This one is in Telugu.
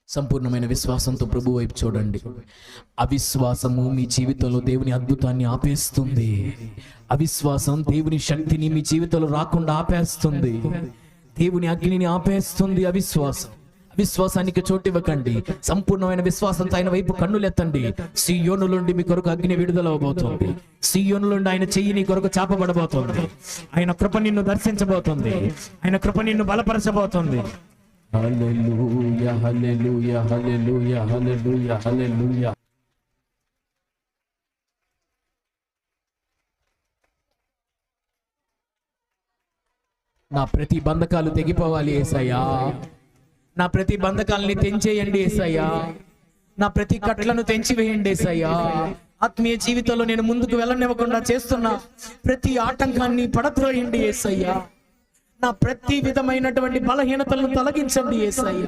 సంపూర్ణమైన విశ్వాసంతో ప్రభు వైపు చూడండి. అవిశ్వాసము మీ జీవితంలో దేవుని అద్భుతాన్ని ఆపేస్తుంది. అవిశ్వాసం దేవుని శక్తిని మీ జీవితంలో రాకుండా ఆపేస్తుంది. దేవుని అగ్నిని ఆపేస్తుంది. అవిశ్వాసానికి చోటు ఇవ్వకండి. సంపూర్ణమైన విశ్వాసంతో ఆయన వైపు కన్నులెత్తండి. సీయోను నుండి మీ కొరకు అగ్ని విడుదల అవబోతుంది. సీయోను నుండి ఆయన చెయ్యి నీ కొరకు చాపబడబోతుంది. ఆయన కృప నిన్ను దర్శించబోతుంది. ఆయన కృప నిన్ను బలపరచబోతుంది. హల్లెలూయా, హల్లెలూయా, హల్లెలూయా, హల్లెలూయా, హల్లెలూయా. నా ప్రతి బంధకాలు తెగిపోవాలి యేసయ్యా. నా ప్రతి బంధకాలని తెంచేయండి యేసయ్యా. నా ప్రతి కట్లను తెంచివేయండి యేసయ్యా. ఆత్మీయ జీవితంలో నేను ముందుకు వెళ్ళనివ్వకుండా చేస్తున్నా ప్రతి ఆటంకాన్ని పడద్రోయండి యేసయ్యా. నా ప్రతి విధమైనటువంటి బలహీనతలను తొలగించండి యేసయ్యా.